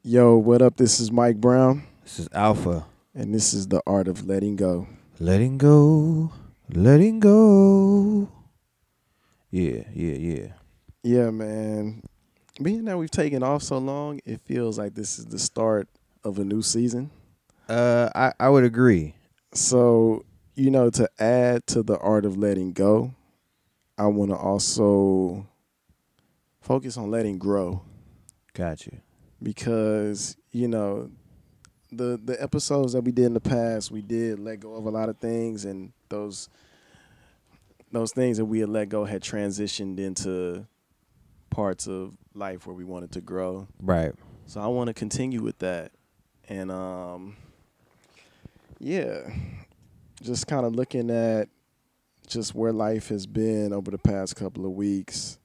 Yo, what up? This is Mike Brown, This is Alpha. and this is the art of letting go. Letting go. Letting go. Yeah. Yeah, man. Being that we've taken off so long, it feels like this is the start of a new season. I would agree. So, to add to the art of letting go, I want to also focus on letting grow Got you. because, the episodes that we did in the past, we did let go of a lot of things, and those things that we had let go had transitioned into parts of life where we wanted to grow. Right. So I want to continue with that. And just kind of looking at just where life has been over the past couple of weeks.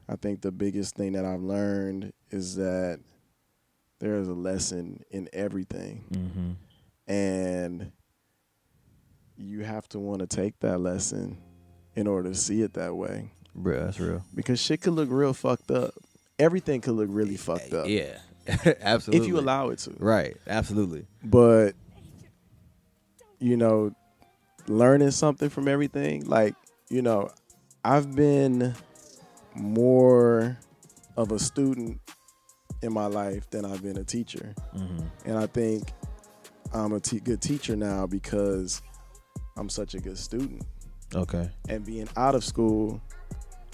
I think the biggest thing that I've learned is that there is a lesson in everything. Mm-hmm. And you have to want to take that lesson in order to see it that way. Bro, that's real. Because shit could look real fucked up. Everything could look really fucked up. Yeah. Absolutely. If you allow it to. Right. Absolutely. But, learning something from everything, I've been more of a student in my life than I've been a teacher. Mm-hmm. And I think I'm a good teacher now because I'm such a good student. Okay. And being out of school,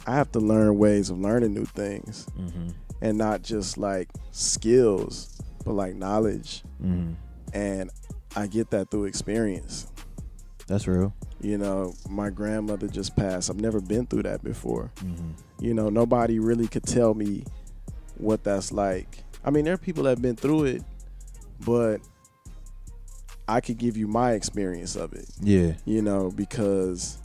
I have to learn ways of learning new things. Mm-hmm. And not just like skills, but like knowledge. Mm-hmm. And I get that through experience. That's real. My grandmother just passed. I've never been through that before. Mm-hmm. Nobody really could tell me what that's like. I mean, there are people that have been through it, but I could give you my experience of it. Yeah. Because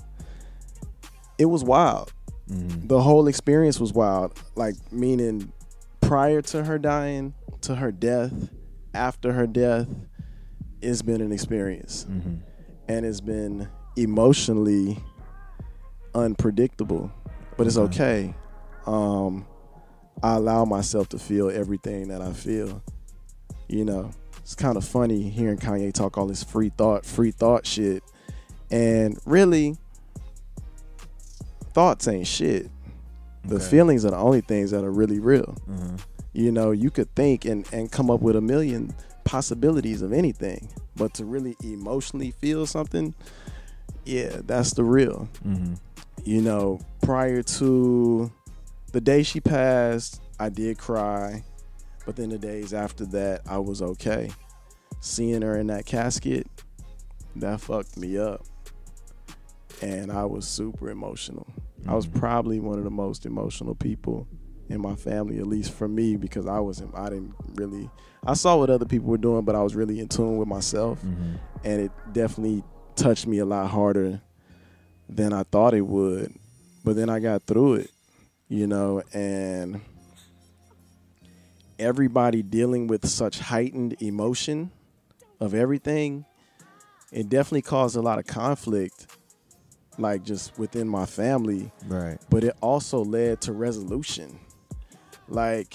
it was wild. Mm-hmm. The whole experience was wild. Like, meaning prior to her dying, to her death, after her death, it's been an experience. Mm-hmm. And it's been emotionally unpredictable. But it's okay. I allow myself to feel everything that I feel. It's kind of funny hearing Kanye talk all this free thought shit. And really, thoughts ain't shit. The feelings are the only things that are really real. Mm-hmm. You could think and come up with a million possibilities of anything, but to really emotionally feel something, yeah, that's the real. Mm-hmm. Prior to the day she passed, I did cry, but then the days after that, I was okay. Seeing her in that casket, that fucked me up. And I was super emotional. I was probably one of the most emotional people in my family, at least for me, because I saw what other people were doing, but I was really in tune with myself. Mm-hmm. And it definitely touched me a lot harder than I thought it would. But then I got through it, and everybody dealing with such heightened emotion of everything, it definitely caused a lot of conflict, like just within my family. Right. But it also led to resolution. Like,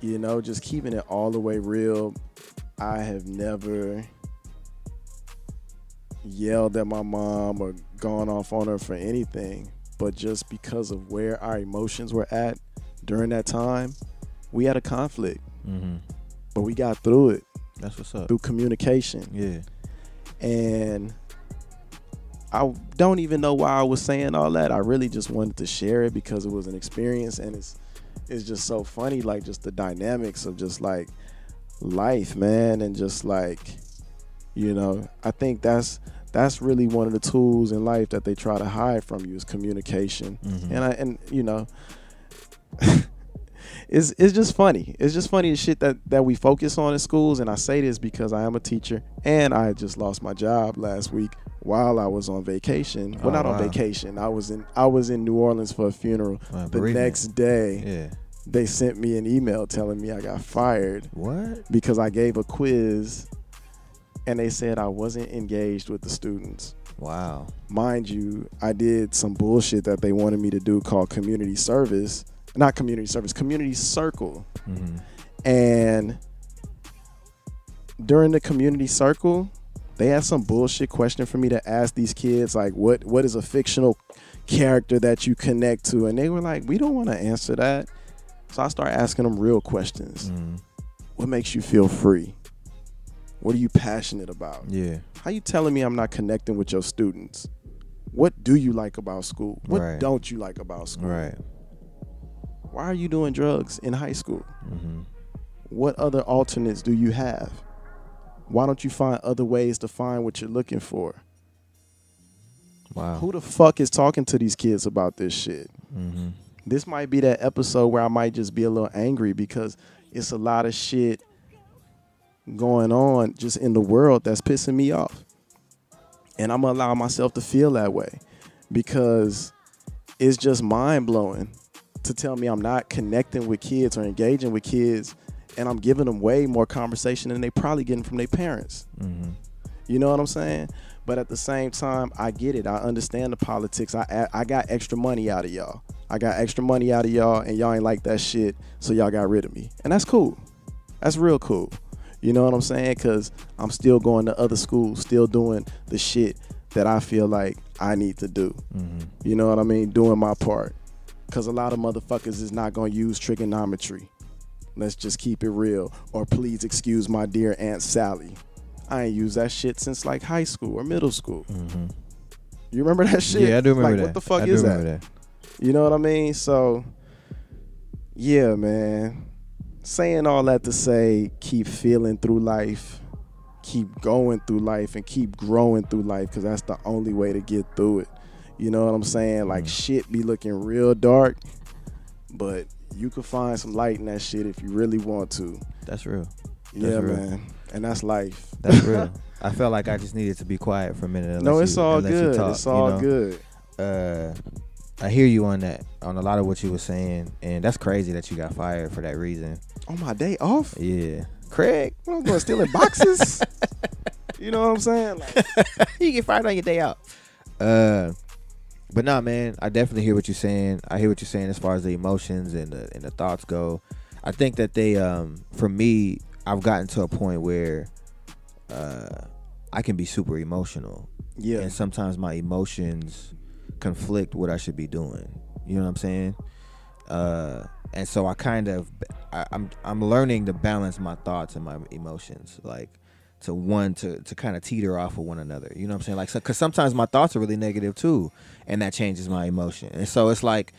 just keeping it all the way real. I have never yelled at my mom or gone off on her for anything. But just because of where our emotions were at during that time, we had a conflict. Mm-hmm. But we got through it. That's what's up. Through communication. Yeah. And I don't even know why I was saying all that. I really just wanted to share it because it was an experience, and it's just so funny, like just the dynamics of just like life, man, and just like, I think that's really one of the tools in life that they try to hide from you is communication. Mm-hmm. It's just funny. It's just funny the shit that we focus on in schools. And I say this because I am a teacher, and I just lost my job last week while I was on vacation. Well, not on vacation. I was in New Orleans for a funeral. The next day, they sent me an email telling me I got fired. What? Because I gave a quiz, and they said I wasn't engaged with the students. Wow. Mind you, I did some bullshit that they wanted me to do called community service. Not community service, community circle. Mm-hmm. And during the community circle, they had some bullshit question for me to ask these kids, like, what is a fictional character that you connect to? And they were like, we don't want to answer that. So I started asking them real questions. What makes you feel free? What are you passionate about? Yeah. How you telling me I'm not connecting with your students? What do you like about school? What don't you like about school? Right. Why are you doing drugs in high school? What other alternates do you have? Why don't you find other ways to find what you're looking for? Wow. Who the fuck is talking to these kids about this shit? This might be that episode where I might just be a little angry because it's a lot of shit going on just in the world that's pissing me off. And I'm going to allow myself to feel that way because it's just mind-blowing to tell me I'm not connecting with kids or engaging with kids, and I'm giving them way more conversation than they probably getting from their parents. You know what I'm saying? But at the same time, I get it. I understand the politics. I got extra money out of y'all. I got extra money out of y'all, and y'all ain't like that shit, so y'all got rid of me. And that's cool. That's real cool. You know what I'm saying? Because I'm still going to other schools, still doing the shit that I feel like I need to do. You know what I mean? Doing my part. Because a lot of motherfuckers is not going to use trigonometry. Let's just keep it real. Or please excuse my dear Aunt Sally. I ain't used that shit since like high school or middle school. You remember that shit? Yeah, I do remember like, that. What the fuck I is do that? remember that? You know what I mean? So, yeah, man. Saying all that to say, keep feeling through life, keep going through life, and keep growing through life, because that's the only way to get through it. You know what I'm saying? Like, shit be looking real dark, but you can find some light in that shit if you really want to. That's real. Yeah, man. And that's life. That's real. I felt like I just needed to be quiet for a minute. No, it's all good. It's all good. I hear you on that, on a lot of what you were saying, and that's crazy that you got fired for that reason. On my day off? Yeah. Craig. I'm going stealing boxes. You know what I'm saying? Like, you get fired on your day out. But nah, man, I definitely hear what you're saying. I hear what you're saying as far as the emotions and the thoughts go. I think that they, for me, I've gotten to a point where I can be super emotional. Yeah. And sometimes my emotions conflict what I should be doing. You know what I'm saying? And so I'm learning to balance my thoughts and my emotions, like to kind of teeter off of one another. You know what I'm saying? Like, because sometimes my thoughts are really negative too, and that changes my emotion. And so it's like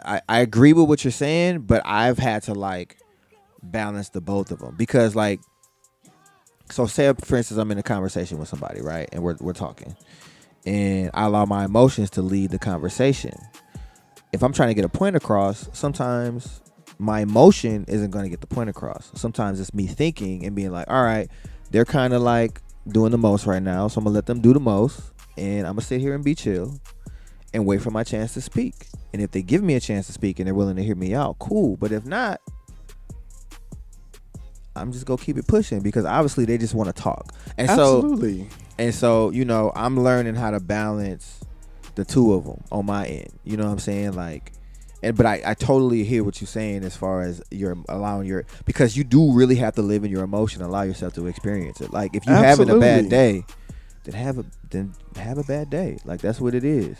I agree with what you're saying, but I've had to like balance the both of them, because like, so say for instance I'm in a conversation with somebody, right, and we're talking, and I allow my emotions to lead the conversation. If I'm trying to get a point across, sometimes my emotion isn't going to get the point across. Sometimes it's me thinking and being like, all right, they're kind of like doing the most right now, so I'm going to let them do the most, and I'm going to sit here and be chill and wait for my chance to speak. And if they give me a chance to speak and they're willing to hear me out, cool. But if not, I'm just going to keep it pushing, because obviously they just want to talk. And absolutely. So, you know, I'm learning how to balance the two of them on my end. You know what I'm saying? Like, but I totally hear what you're saying as far as you're allowing because you do really have to live in your emotion, allow yourself to experience it. Like, if you're having a bad day, then have a bad day. Like, that's what it is.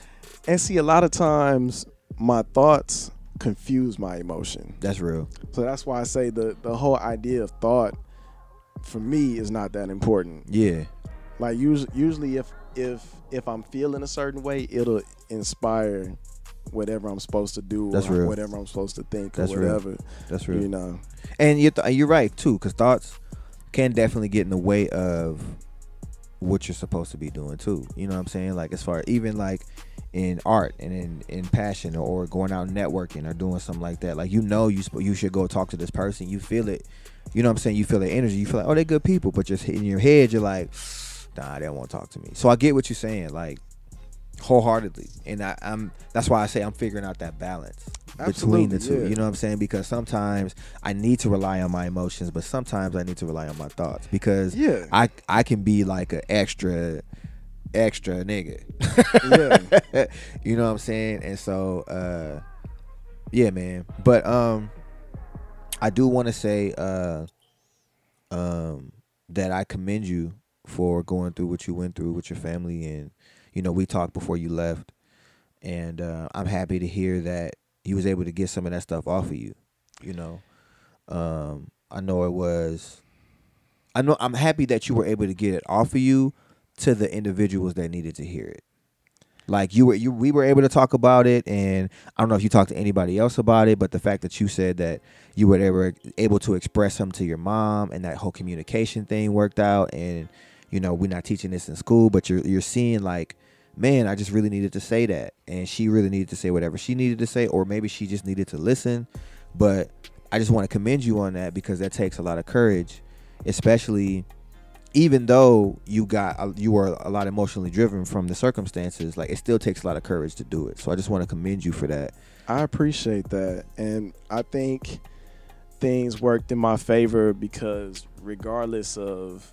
And see, a lot of times my thoughts confuse my emotion. That's real. So that's why I say the whole idea of thought for me is not that important. Yeah. Like, usually if I'm feeling a certain way, it'll inspire whatever I'm supposed to do, that's or real. Whatever I'm supposed to think, that's or whatever. Real. That's real. You know. And you're right too, because thoughts can definitely get in the way of what you're supposed to be doing too. You know what I'm saying? Like, as far even like in art and in passion, or going out networking or doing something like that. Like, you should go talk to this person. You feel it. You know what I'm saying? You feel the energy. You feel like, oh, they're good people. But just in your head, you're like, nah, they don't want to talk to me. So I get what you're saying, like, wholeheartedly. And that's why I say I'm figuring out that balance between the two. Yeah. You know what I'm saying? Because sometimes I need to rely on my emotions, but sometimes I need to rely on my thoughts, because I can be like an extra nigga. Yeah. You know what I'm saying? And so yeah, man. But I do want to say that I commend you for going through what you went through with your family, and we talked before you left, and I'm happy to hear that you was able to get some of that stuff off of you. I know it was. I'm happy that you were able to get it off of you to the individuals that needed to hear it. Like we were able to talk about it, and I don't know if you talked to anybody else about it, but the fact that you said that you were able to express something to your mom, and that whole communication thing worked out, and we're not teaching this in school, but you're seeing like, man, I just really needed to say that, and she really needed to say whatever she needed to say, or maybe she just needed to listen. But I just want to commend you on that, because that takes a lot of courage, especially. Even though you were a lot emotionally driven from the circumstances, like, it still takes a lot of courage to do it. So I just want to commend you for that. I appreciate that. And I think things worked in my favor, because regardless of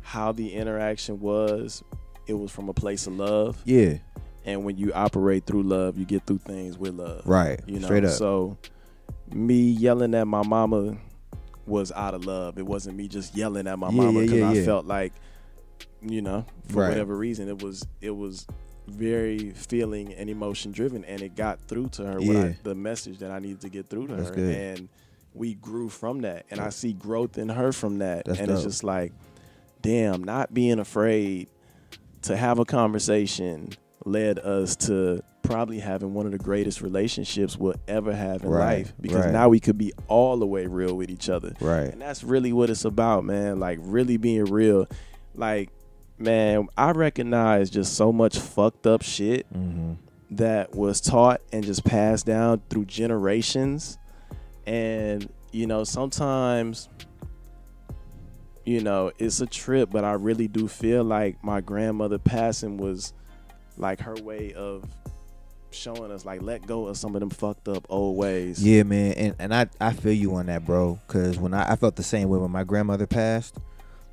how the interaction was, it was from a place of love. Yeah. And when you operate through love, you get through things with love. Right. Straight up. So me yelling at my mama was out of love. It wasn't me just yelling at my mama because I felt like, for whatever reason, it was very feeling and emotion driven, and it got through to her the message that I needed to get through to her. Good. And we grew from that, and I see growth in her from that. That's and dope. It's just like, damn, not being afraid to have a conversation led us to probably having one of the greatest relationships we'll ever have in life, because now we could be all the way real with each other. Right. And that's really what it's about, man. Like, really being real. Like, man, I recognize just so much fucked up shit that was taught and just passed down through generations. And, sometimes, it's a trip, but I really do feel like my grandmother passing was like her way of showing us, like, let go of some of them fucked up old ways. Yeah, man. And I feel you on that, bro. Because when I felt the same way when my grandmother passed.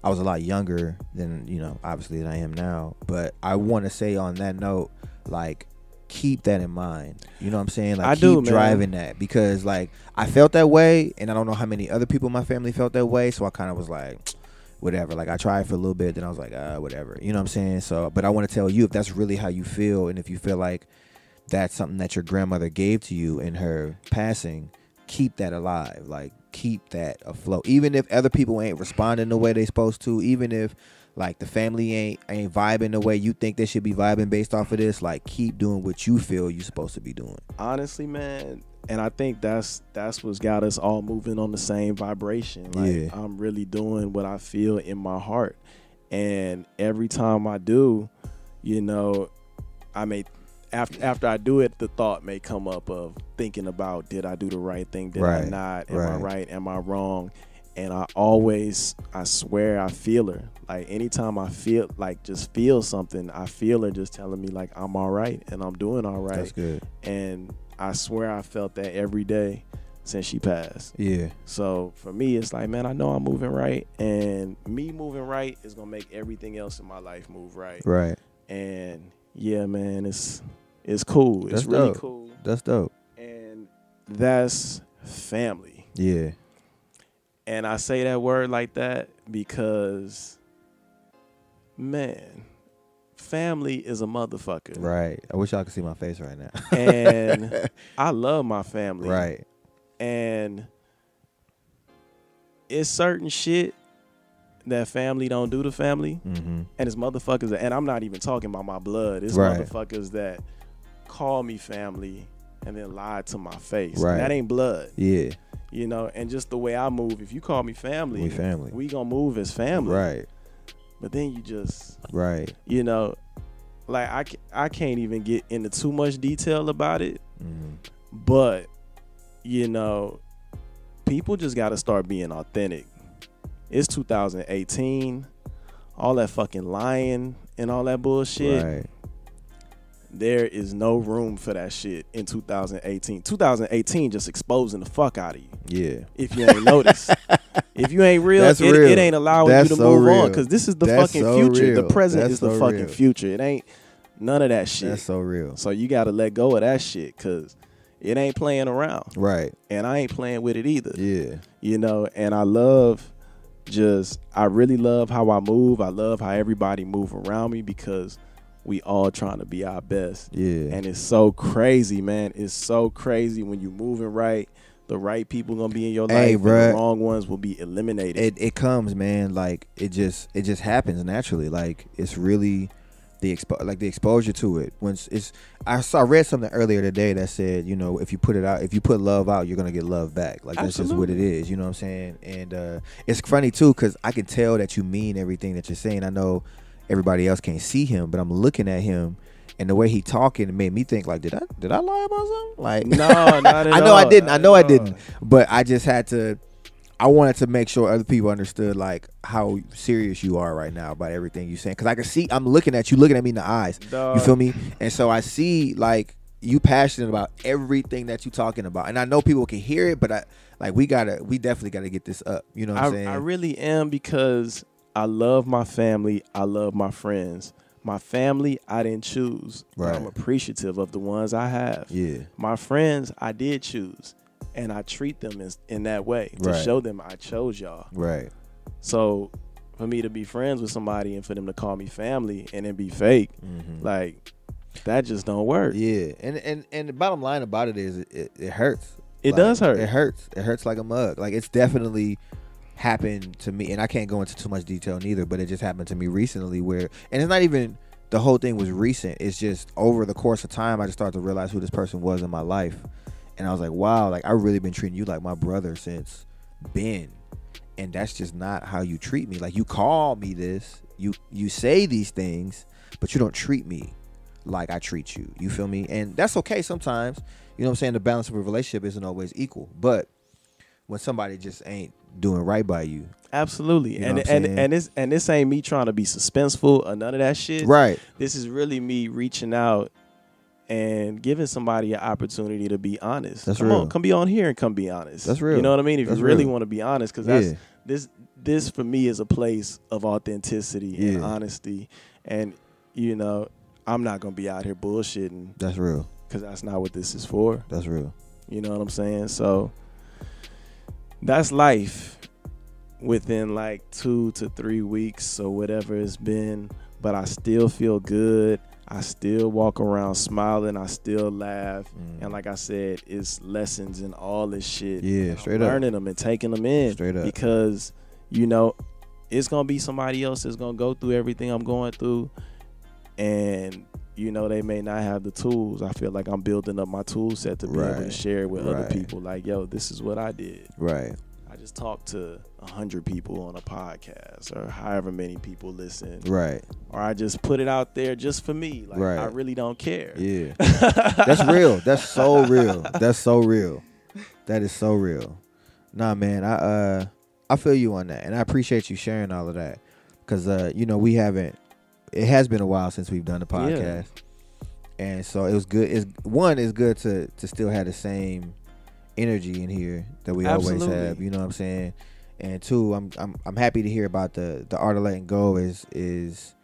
I was a lot younger than, obviously, than I am now. But I want to say on that note, like, keep that in mind. You know what I'm saying? Like, keep driving that. Because, like, I felt that way, and I don't know how many other people in my family felt that way. So I kind of was like, whatever. Like, I tried for a little bit, then I was like, whatever. You know what I'm saying? So, but I want to tell you, if that's really how you feel, and if you feel like that's something that your grandmother gave to you in her passing, keep that alive. Like, keep that afloat. Even if other people ain't responding the way they supposed to, even if, like, the family ain't vibing the way you think they should be vibing based off of this, like, keep doing what you feel you're supposed to be doing. Honestly, man, and I think that's what's got us all moving on the same vibration. Like, I'm really doing what I feel in my heart, and every time I do, I may after I do it, the thought may come up of thinking about, did I do the right thing? Did I not? Am I right? Am I wrong? And I swear I feel her. Like, anytime I just feel something, I feel her just telling me, like, I'm all right and I'm doing all right. That's good. And I swear I felt that every day since she passed. Yeah. So for me, it's like, man, I know I'm moving right, and me moving right is going to make everything else in my life move right. Right. And yeah, man, it's cool. It's really dope. Cool. That's dope. And that's family. Yeah. And I say that word like that because, man, family is a motherfucker. Right. I wish y'all could see my face right now. And I love my family. Right. And it's certain shit that family don't do to family. And it's motherfuckers and I'm not even talking about my blood. It's motherfuckers that call me family and then lie to my face. Right. That ain't blood. Yeah. And just the way I move, if you call me family, we gonna move as family. Right. But then you just, right. Like, I can't even get into too much detail about it. But, people just got to start being authentic. It's 2018. All that fucking lying and all that bullshit. Right. There is no room for that shit in 2018. 2018 just exposing the fuck out of you. Yeah. If you ain't noticed. If you ain't real, it ain't allowing you to move on. Because this is the fucking future. Real. The present is the fucking real. Future. It ain't none of that shit. That's so real. So you got to let go of that shit, because it ain't playing around. Right. And I ain't playing with it either. Yeah. You know, and I really love how I move. I love how everybody move around me because we all trying to be our best. Yeah. And it's so crazy, man. It's so crazy when you moving right. The right people gonna be in your life, and the wrong ones will be eliminated. It comes, man. Like it just happens naturally. Like it's really the exposure to it. I read something earlier today that said, you know, if you put love out, you're gonna get love back. Like that's just what it is. You know what I'm saying? And it's funny too, because I can tell that you mean everything that you're saying. I know everybody else can't see him, but I'm looking at him. And the way he talking made me think, like, did I lie about something? Like, no, not at all. I know I didn't. I know I didn't. But I just had to. I wanted to make sure other people understood like how serious you are right now about everything you're saying. Because I can see, I'm looking at you, looking at me in the eyes. Dog. You feel me? And so I see like you passionate about everything that you talking about. And I know people can hear it, but we definitely gotta get this up. You know what I'm saying? I really am, because I love my family. I love my friends. My family, I didn't choose. Right. But I'm appreciative of the ones I have. Yeah. My friends, I did choose. And I treat them in that way to show them I chose y'all. Right. So for me to be friends with somebody and for them to call me family and then be fake, like that just don't work. Yeah. And the bottom line about it is it hurts. It does hurt. It hurts. It hurts like a mug. Like it's definitely happened to me, and I can't go into too much detail neither, but it just happened to me recently and it's not even the whole thing was recent. It's just over the course of time, I just started to realize who this person was in my life. And I was like, wow, like I've really been treating you like my brother since Ben. And that's just not how you treat me. Like you call me this, you say these things, but you don't treat me like I treat you. You feel me? And that's okay sometimes. You know what I'm saying? The balance of a relationship isn't always equal. But when somebody just ain't doing right by you. Absolutely. You know and this ain't me trying to be suspenseful or none of that shit. Right. This is really me reaching out and giving somebody an opportunity to be honest. That's come real. on, come be on here and come be honest. That's real. You know what I mean? If That's you really real. want to be honest, because this for me is a place of authenticity and honesty. And you know, I'm not gonna be out here bullshitting. That's real. Because that's not what this is for. That's real. You know what I'm saying? So that's life within like 2 to 3 weeks or whatever it's been. But I still feel good. I still walk around smiling. I still laugh. And like I said, it's lessons in all this shit. Yeah, straight up. Learning them and taking them in. Straight up. Because, you know, it's going to be somebody else that's going to go through everything I'm going through. And, you know, they may not have the tools. I feel like I'm building up my tool set to be able to share it with other people. Like, yo, this is what I did. Right. I just talked to 100 people on a podcast or however many people listen. Right. Or I just put it out there just for me. Like, I really don't care. Yeah. That's real. That's so real. That's so real. That is so real. Nah, man, I feel you on that. And I appreciate you sharing all of that. Because, you know, it has been a while since we've done the podcast. Yeah. And so it was good. It's good to still have the same energy in here that we always have, you know what I'm saying? And two, I'm happy to hear about the art of letting go is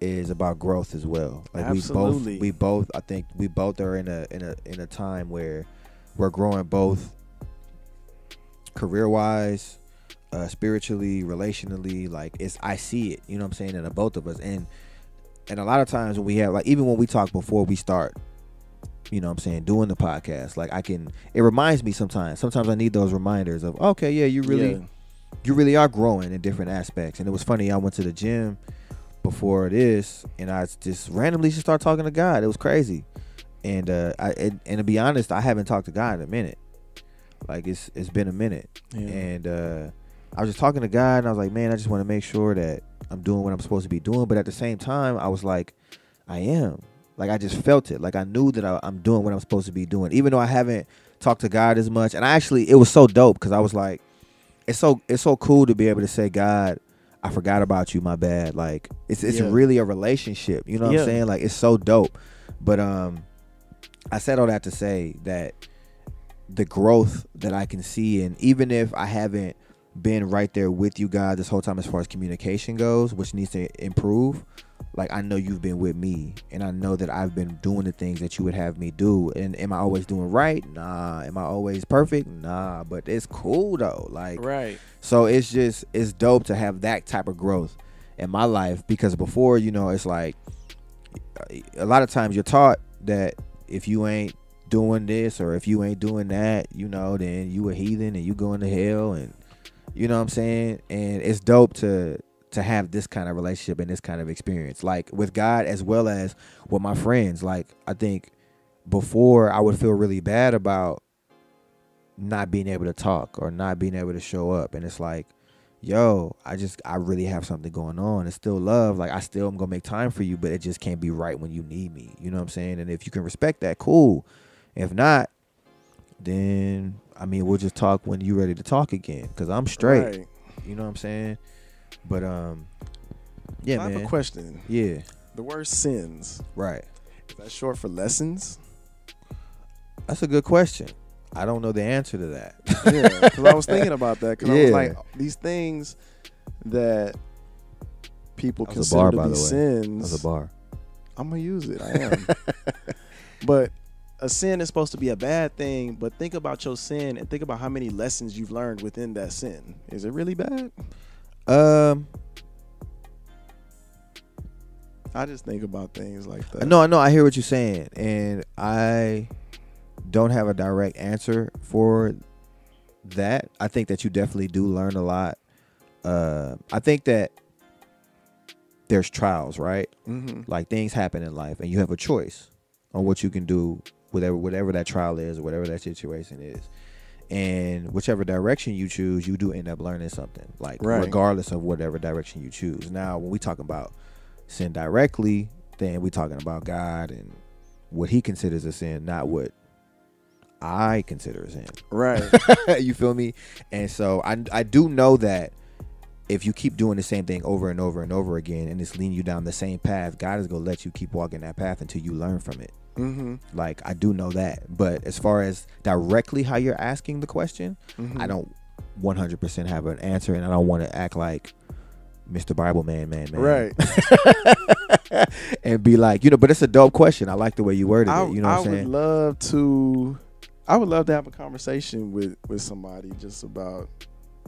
about growth as well. Like we both I think we both are in a time where we're growing both career wise, spiritually, relationally. Like I see it, you know what I'm saying, in the both of us. And a lot of times when we have, like, even when we talk before we start, you know what I'm saying, doing the podcast, like it reminds me sometimes I need those reminders of, okay, yeah, you really are growing in different aspects. And it was funny, I went to the gym before this and I just randomly just started talking to God. It was crazy. And to be honest, I haven't talked to God in a minute. Like it's been a minute. Yeah. And I was just talking to God and I was like, man, I just want to make sure that I'm doing what I'm supposed to be doing. But at the same time, I was like, I am. Like, I just felt it. Like, I knew that I'm doing what I'm supposed to be doing, even though I haven't talked to God as much. And it was so dope because I was like, it's so cool to be able to say, God, I forgot about you, my bad. Like, it's really a relationship. You know what I'm saying? Like, it's so dope. But I said all that to say that the growth that I can see, and even if I haven't been right there with you guys this whole time as far as communication goes, which needs to improve. Like, I know you've been with me, and I know that I've been doing the things that you would have me do. And am I always doing right? Nah. Am I always perfect? Nah. But it's cool though. Like, Right. so it's dope to have that type of growth in my life, because before, it's like a lot of times you're taught that if you ain't doing this or if you ain't doing that, then you a heathen and you going to hell, and you know what I'm saying? And it's dope to have this kind of relationship and this kind of experience, like with God as well as with my friends. Like, I think before I would feel really bad about not being able to talk or not being able to show up. And it's like, yo, I really have something going on. It's still love. Like, I still am going to make time for you, but it just can't be right when you need me. You know what I'm saying? And if you can respect that, cool. If not, then, we'll just talk when you're ready to talk again, because I'm straight. Right. You know what I'm saying? But, yeah, I man. have a question. Yeah. The word sins, Right. is that short for lessons? That's a good question. I don't know the answer to that. Yeah, because I was thinking about that. Because I was Yeah. like, these things that people That was a consider bar, by to be the way. sins, That's a bar. I'm going to use it. I am. But a sin is supposed to be a bad thing, but think about your sin and think about how many lessons you've learned within that sin. Is it really bad? I just think about things like that. No, I hear what you're saying, and I don't have a direct answer for that. I think that you definitely do learn a lot. I think that there's trials, right? Mm-hmm. Like, things happen in life, and you have a choice on what you can do, whatever that trial is or whatever that situation is. And whichever direction you choose, you do end up learning something, like, Right. regardless of whatever direction you choose. Now, when we talk about sin directly, then we talking about God and what he considers a sin, not what I consider a sin. Right. You feel me? And so I do know that if you keep doing the same thing over and over and over again, and it's leading you down the same path, God is going to let you keep walking that path until you learn from it. Mm-hmm. Like, I do know that. But as far as directly how you're asking the question, Mm-hmm. I don't 100% have an answer, and I don't want to act like Mr. Bible man. Right. And be like, but it's a dope question. I like the way you worded it. You know what I'm saying? I would love to have a conversation with somebody just about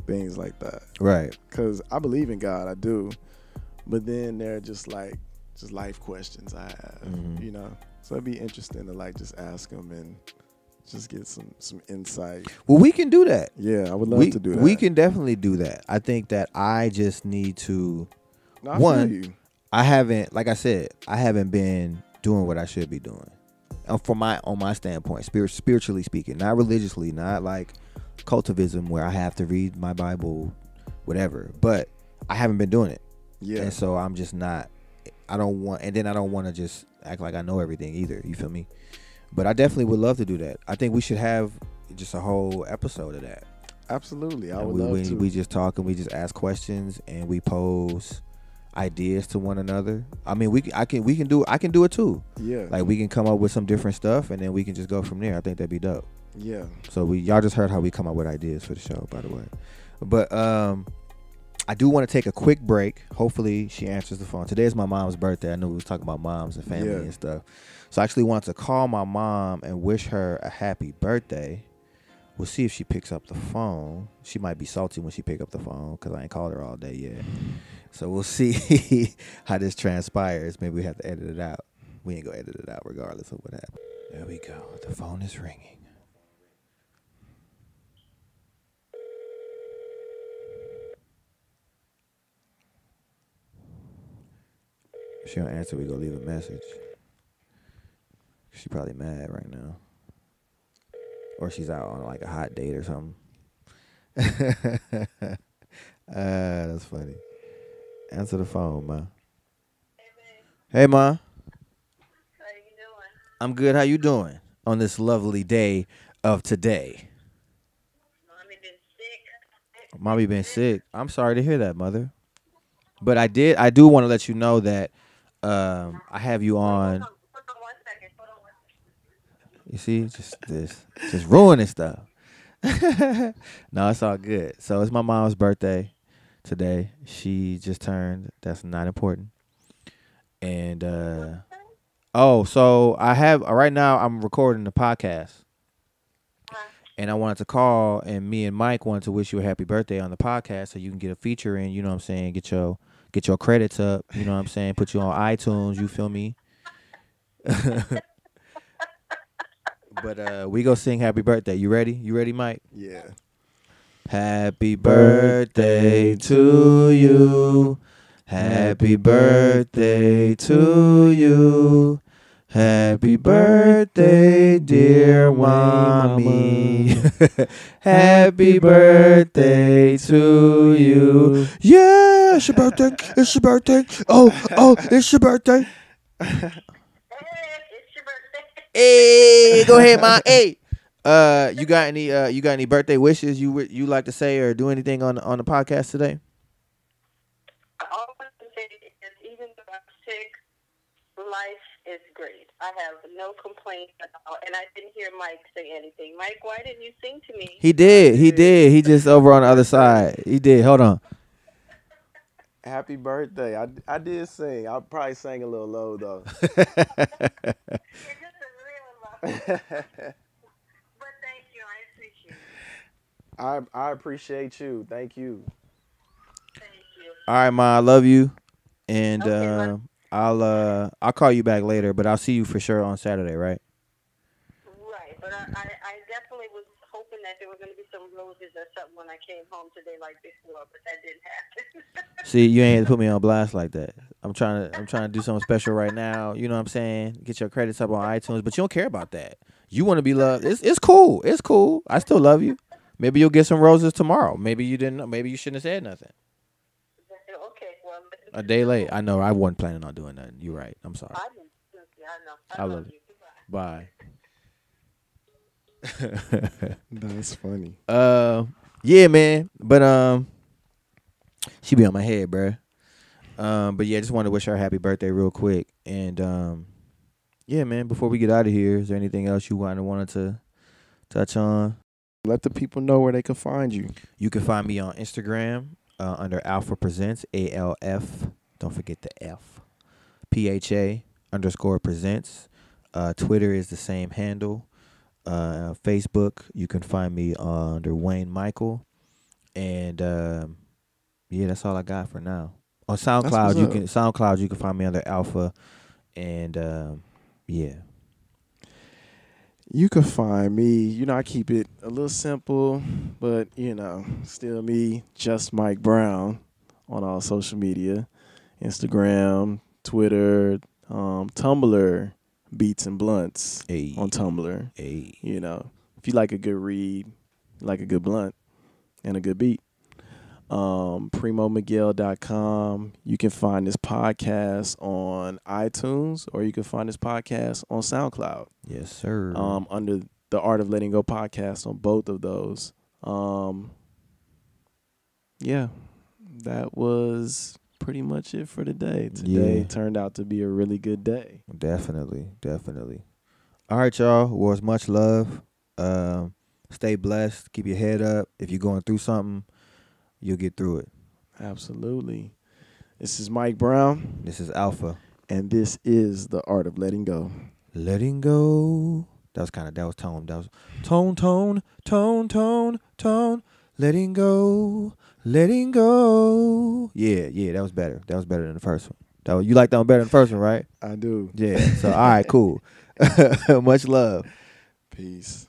things like that. Right. Because I believe in God, I do. But then there are just life questions I have, Mm-hmm. So it'd be interesting to just ask them and just get some insight. Well, we can do that. Yeah, I would love to do that. We can definitely do that. I think that I just need to. No, I one, feel you. I haven't, like I said, I haven't been doing what I should be doing. On my standpoint, spiritually speaking, not religiously, not like cultivism where I have to read my Bible, whatever. But I haven't been doing it. Yeah. And so I'm just not. I don't want to just act like I know everything either. You feel me? But I definitely would love to do that. I think we should have just a whole episode of that. Absolutely, I And would love to. We just talk and we just ask questions and we pose ideas to one another. I mean, I can do it too. Yeah. Like, we can come up with some different stuff and then we can just go from there. I think that'd be dope. Yeah. So y'all just heard how we come up with ideas for the show, by the way. But I do want to take a quick break. Hopefully she answers the phone. Today is my mom's birthday. I know we was talking about moms and family and stuff. So I actually want to call my mom and wish her a happy birthday. We'll see if she picks up the phone. She might be salty when she pick up the phone because I ain't called her all day yet. So we'll see how this transpires. Maybe we have to edit it out. We ain't gonna edit it out regardless of what happened. There we go. The phone is ringing. If she don't answer, we gonna leave a message. She probably mad right now. Or she's out on like a hot date or something. That's funny. Answer the phone, ma. Hey, ma. How you doing? I'm good. How you doing on this lovely day of today? Mommy been sick. Mommy been sick. I'm sorry to hear that, mother. But I do want to let you know that I have you on. Hold on 1 second. You see, just ruining stuff. No, it's all good. So it's my mom's birthday today. She just turned. That's not important. And so I have right now. I'm recording the podcast, and I wanted to call, and me and Mike wanted to wish you a happy birthday on the podcast, so you can get a feature in. You know what I'm saying? Get your credits up. You know what I'm saying? Put you on iTunes. You feel me? But we go sing happy birthday. You ready? You ready, Mike? Yeah. Happy birthday to you. Happy birthday to you. Happy birthday, dear mommy. Happy birthday to you. Yeah, it's your birthday. It's your birthday. Oh, it's your birthday. Hey, it's your birthday. Hey, go ahead, Mom. Hey. You got any birthday wishes you like to say or do anything on the podcast today? All I can say is, even though I'm sick, life is great. I have no complaints at all. And I didn't hear Mike say anything. Mike, why didn't you sing to me? He did. He just over on the other side. He did. Hold on. Happy birthday. I did sing. I probably sang a little low though. You're just a real love. But thank you. I appreciate it. I appreciate you. Thank you. Thank you. All right, Ma. I love you, and Okay, I'll call you back later, but I'll see you for sure on Saturday, right? Right. But I definitely was hoping that there were going to be some roses or something when I came home today like before, but that didn't happen. See, you ain't put me on blast like that. I'm trying to do something special right now. You know what I'm saying? Get your credits up on iTunes, but you don't care about that. You want to be loved. It's cool. It's cool. I still love you. Maybe you'll get some roses tomorrow. Maybe you didn't. Maybe you shouldn't have said nothing. Okay, well. A day late. I know. I wasn't planning on doing nothing. You're right. I'm sorry. I know. I love you. Goodbye. Bye. That's funny. Yeah, man. But she be on my head, bruh. But yeah, just wanted to wish her a happy birthday real quick. And yeah, man. Before we get out of here, is there anything else you wanted to touch on? Let the people know where they can find you. You can find me on Instagram under Alpha Presents, ALF. Don't forget the F. PHA_presents. Twitter is the same handle. Facebook, you can find me under Wayne Michael. And yeah, that's all I got for now. On SoundCloud, you can find me under Alpha. And yeah. You can find me, I keep it a little simple, but, still me, just Mike Brown on all social media, Instagram, Twitter, Tumblr, Beats and Blunts on Tumblr. Hey. If you like a good read, like a good blunt, and a good beat. primomiguel.com. You can find this podcast on iTunes, or you can find this podcast on SoundCloud. Yes, sir. Under the Art of Letting Go podcast on both of those. Yeah, that was pretty much it for today. Today turned out to be a really good day. Definitely. All right, y'all. Was much love. Stay blessed. Keep your head up. If you're going through something, you'll get through it. Absolutely. This is Mike Brown. This is Alpha. And this is the Art of Letting Go. Letting go. That was tone. That was tone. Letting go. Yeah, that was better. That was better than the first one. You like that one better than the first one, right? I do. Yeah. So, all right, cool. Much love. Peace.